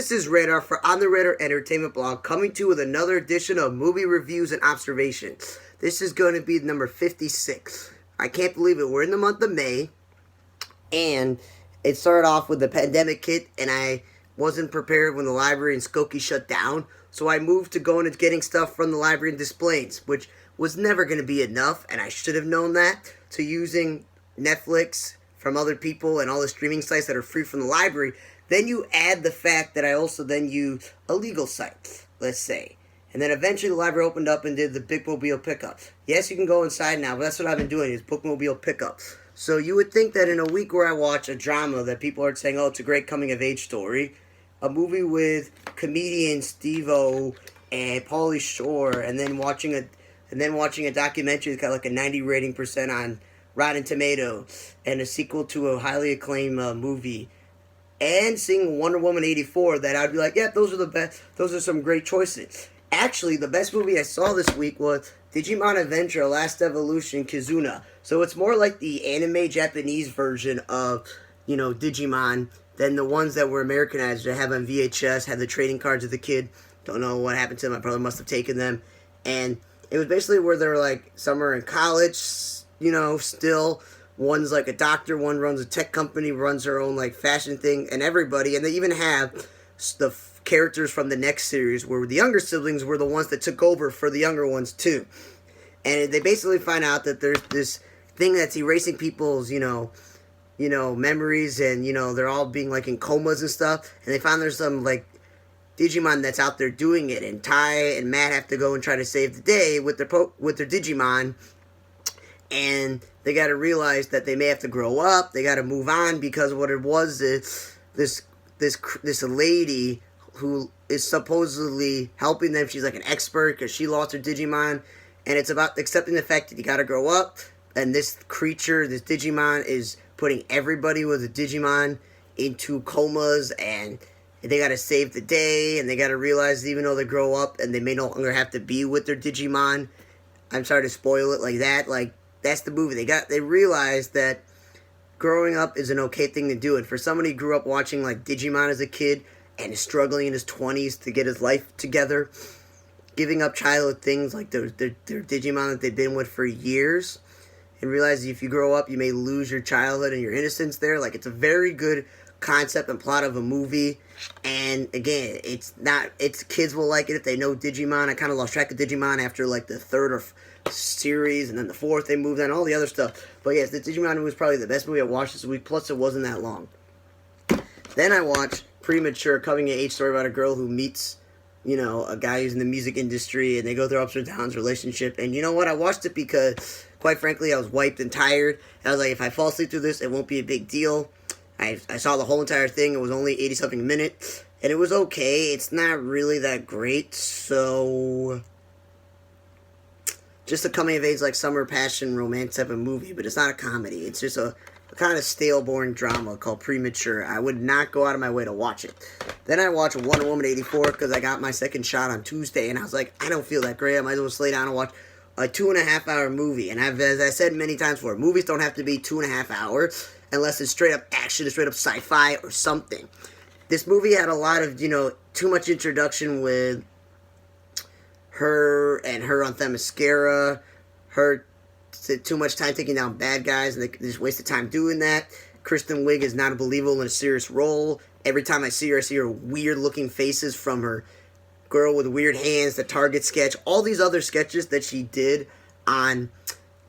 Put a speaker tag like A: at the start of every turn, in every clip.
A: This is Radar for On the Radar Entertainment Blog, coming to you with another edition of movie reviews and observations. This is going to be number 56. I can't believe it. We're in the month of May, and it started off with the pandemic hit, and I wasn't prepared when the library in Skokie shut down, so I moved to going and getting stuff from the library and displays, which was never going to be enough, and I should have known that, to using Netflix from other people and all the streaming sites that are free from the library. Then you add the fact that I also then use illegal sites, let's say. And then eventually the library opened up and did the Bookmobile pickup. Yes, you can go inside now, but that's what I've been doing, is Bookmobile pickup. So you would think that in a week where I watch a drama that people are saying, oh, it's a great coming-of-age story, a movie with comedians Steve-O and Pauly Shore, and then watching a documentary that's got like a 90 rating percent on Rotten Tomatoes, and a sequel to a highly acclaimed movie, and seeing Wonder Woman 84, that I'd be like, yeah, those are the best. Those are some great choices. Actually, the best movie I saw this week was Digimon Adventure Last Evolution Kizuna. So it's more like the anime Japanese version of, Digimon than the ones that were Americanized. I have on VHS, had the trading cards of the kid. Don't know what happened to them. My brother must have taken them. And it was basically where they're like, some are in college, still. One's like a doctor, one runs a tech company, runs her own like fashion thing, and everybody. And they even have the characters from the next series where the younger siblings were the ones that took over for the younger ones too. And they basically find out that there's this thing that's erasing people's, memories, and, they're all being like in comas and stuff. And they found there's some like Digimon that's out there doing it, and Ty and Matt have to go and try to save the day with their Digimon. And they got to realize that they may have to grow up. They got to move on, because what it was is this lady who is supposedly helping them. She's like an expert because she lost her Digimon, and it's about accepting the fact that you got to grow up. And this creature, this Digimon, is putting everybody with a Digimon into comas, and they got to save the day. And they got to realize that even though they grow up and they may no longer have to be with their Digimon. I'm sorry to spoil it like that. Like, that's the movie. They realized that growing up is an okay thing to do. And for somebody who grew up watching like Digimon as a kid and is struggling in his 20s to get his life together, giving up childhood things like their Digimon that they've been with for years, and realize if you grow up, you may lose your childhood and your innocence there. Like, it's a very good concept and plot of a movie. And again, it's kids will like it if they know Digimon. I kind of lost track of Digimon after like the third or series, and then the fourth they moved on, all the other stuff. But yes, the Digimon was probably the best movie I watched this week, plus it wasn't that long. Then I watched Premature, coming of age story about a girl who meets, a guy who's in the music industry, and they go through ups and downs relationship. And you know what? I watched it because, quite frankly, I was wiped and tired. And I was like, if I fall asleep through this, it won't be a big deal. I saw the whole entire thing. It was only 80-something minutes, and it was okay. It's not really that great, so just a coming-of-age, like, summer passion romance type of movie, but it's not a comedy. It's just a kind of stale, boring drama called Premature. I would not go out of my way to watch it. Then I watched Wonder Woman 84 because I got my second shot on Tuesday, and I was like, I don't feel that great. I might as well lay down and watch a 2.5-hour movie. And as I said many times before, movies don't have to be 2.5 hours unless it's straight up action, straight up sci-fi or something. This movie had a lot of, too much introduction with her and her on Themyscira, her too much time taking down bad guys, and they just wasted time doing that. Kristen Wiig is not believable in a serious role. Every time I see her weird-looking faces from her girl with weird hands, the Target sketch, all these other sketches that she did on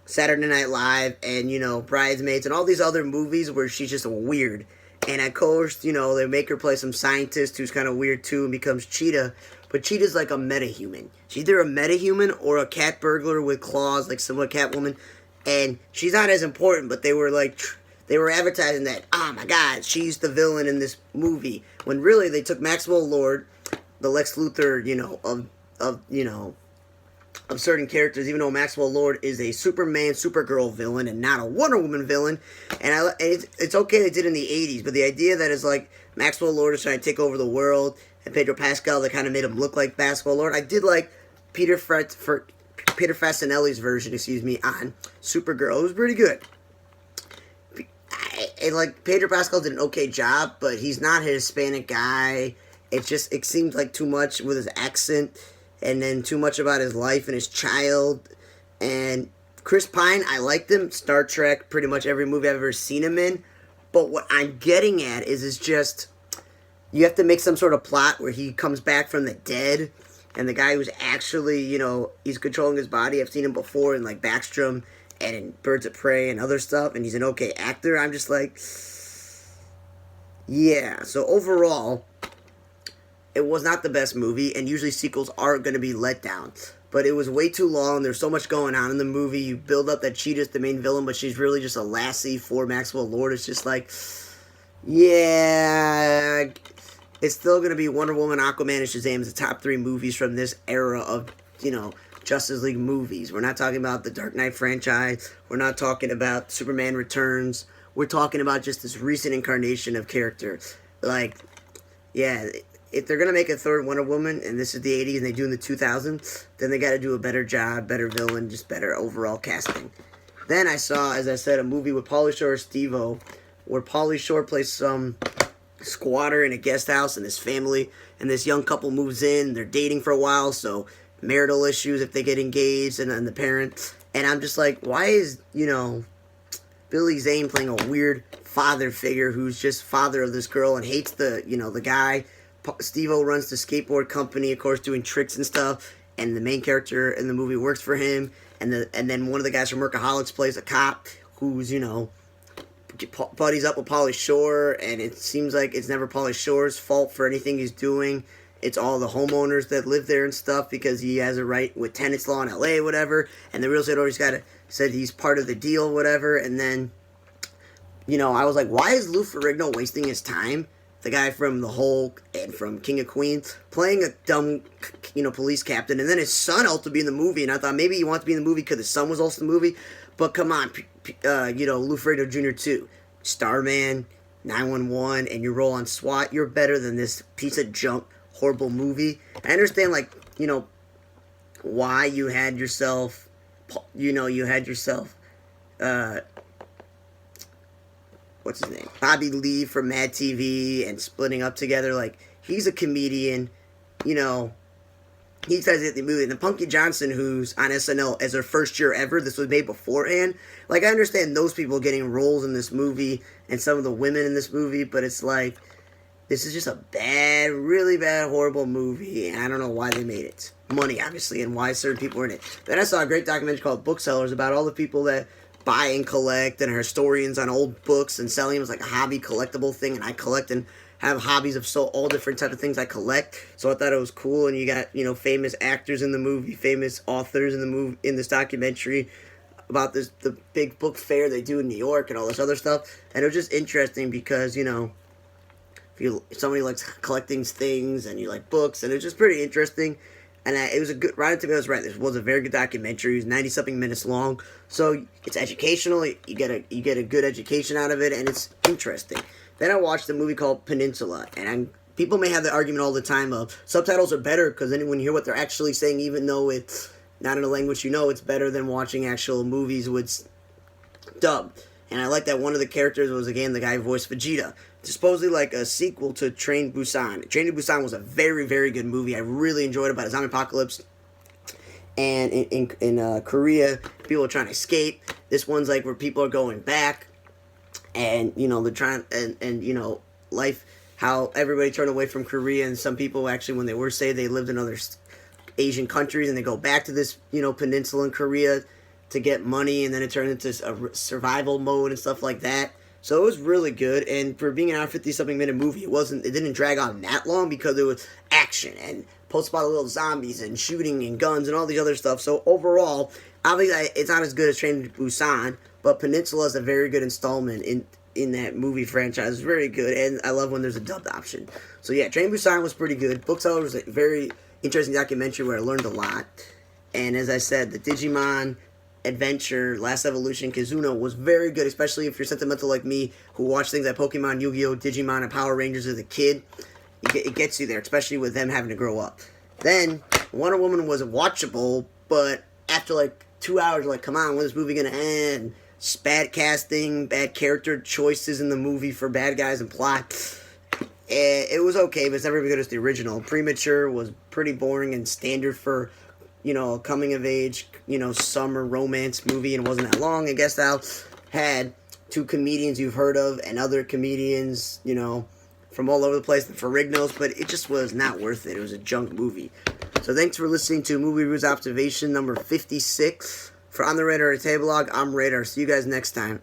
A: Saturday Night Live and, Bridesmaids and all these other movies where she's just weird. And of course, they make her play some scientist who's kind of weird too and becomes Cheetah. But Cheetah's like a metahuman. She's either a metahuman or a cat burglar with claws, like similar Catwoman. And she's not as important, but they were advertising that, oh my god, she's the villain in this movie. When really they took Maxwell Lord, the Lex Luthor, of certain characters, even though Maxwell Lord is a Superman, Supergirl villain and not a Wonder Woman villain. And it's okay they did it in the 80s, but the idea that is like Maxwell Lord is trying to take over the world, and Pedro Pascal, that kind of made him look like Maxwell Lord. I did like Peter Facinelli's version, on Supergirl. It was pretty good. Pedro Pascal did an okay job, but he's not a Hispanic guy. it seemed like too much with his accent, and then too much about his life and his child. And Chris Pine, I liked him. Star Trek, pretty much every movie I've ever seen him in. But what I'm getting at is just you have to make some sort of plot where he comes back from the dead, and the guy who's actually, he's controlling his body. I've seen him before in like Backstrom and in Birds of Prey and other stuff, and he's an okay actor. I'm just like, yeah. So overall, it was not the best movie, and usually sequels are going to be let down. But it was way too long. There's so much going on in the movie. You build up that Cheetah's the main villain, but she's really just a lassie for Maxwell Lord. It's just like, yeah, it's still going to be Wonder Woman, Aquaman, and Shazam as the top 3 movies from this era of, Justice League movies. We're not talking about the Dark Knight franchise. We're not talking about Superman Returns. We're talking about just this recent incarnation of character. Like, yeah, if they're going to make a third Wonder Woman, and this is the 80s and they do in the 2000s, then they got to do a better job, better villain, just better overall casting. Then I saw, as I said, a movie with Pauly Shore and Steve-O, where Pauly Shore plays some squatter in a guest house and his family, and this young couple moves in. They're dating for a while, so marital issues if they get engaged, and the parents. And I'm just like, why is, Billy Zane playing a weird father figure who's just father of this girl and hates the guy. Steve-O runs the skateboard company, of course, doing tricks and stuff, and the main character in the movie works for him, and then one of the guys from Workaholics plays a cop who's, buddies up with Pauly Shore, and it seems like it's never Pauly Shore's fault for anything he's doing. It's all the homeowners that live there and stuff, because he has a right with tenants law in LA, whatever, and the real estate always said he's part of the deal, whatever. And then, I was like, why is Lou Ferrigno wasting his time? The guy from The Hulk and from King of Queens, playing a dumb, police captain, and then his son also be in the movie, and I thought maybe he wanted to be in the movie because his son was also in the movie, but come on, Lou Ferrigno Jr. too. Starman, 911, and your role on SWAT, you're better than this piece of junk, horrible movie. I understand, why you had yourself, what's his name? Bobby Lee from Mad TV and splitting up together. Like, he's a comedian, he says it in the movie. And then Punky Johnson, who's on SNL as her first year ever, this was made beforehand. Like, I understand those people getting roles in this movie and some of the women in this movie, but it's like, this is just a bad, really bad, horrible movie, and I don't know why they made it. Money, obviously, and why certain people are in it. Then I saw a great documentary called Booksellers about all the people that buy and collect and are historians on old books and selling them as like a hobby collectible thing, and I collect and have hobbies of all different type of things I collect. So I thought it was cool, and you got famous actors in the movie, famous authors in the movie, in this documentary about the big book fair they do in New York and all this other stuff. And it was just interesting because if somebody likes collecting things and you like books, and it was just pretty interesting. And it was a good, Rotten Tomatoes right. This was a very good documentary. It was 90-something minutes long, so it's educational. You get a good education out of it, and it's interesting. Then I watched a movie called Peninsula, and people may have the argument all the time of subtitles are better because then when you hear what they're actually saying, even though it's not in a language it's better than watching actual movies with dub. And I like that one of the characters was, again, the guy who voiced Vegeta. It's supposedly like a sequel to Train to Busan. Train to Busan was a very, very good movie. I really enjoyed it, about a zombie apocalypse. And in Korea, people are trying to escape. This one's like where people are going back. And, they're trying, and life, how everybody turned away from Korea. And some people actually, when they were saved, they lived in other Asian countries. And they go back to this, peninsula in Korea to get money, and then it turned into a survival mode and stuff like that. So it was really good, and for being an hour 50-something minute movie, it didn't drag on that long because it was action and post-apocalyptic zombies and shooting and guns and all the other stuff. So overall, obviously it's not as good as Train to Busan, but Peninsula is a very good installment in that movie franchise. It's very good, and I love when there's a dubbed option. So yeah, Train to Busan was pretty good. Bookseller was a very interesting documentary where I learned a lot. And as I said, the Digimon Adventure, Last Evolution, Kizuno was very good, especially if you're sentimental like me, who watched things like Pokemon, Yu-Gi-Oh!, Digimon, and Power Rangers as a kid. It gets you there, especially with them having to grow up. Then, Wonder Woman was watchable, but after like 2 hours, like, come on, when's this movie gonna end? Bad casting, bad character choices in the movie for bad guys and plot. It was okay, but it's never as good as the original. Premature was pretty boring and standard for, a coming of age, summer romance movie, and it wasn't that long. And Guest House had two comedians you've heard of and other comedians, from all over the place, the Ferrignos, but it just was not worth it. It was a junk movie. So thanks for listening to Movie Reviews Observation number 56. For On the Radar Table Log, I'm Radar. See you guys next time.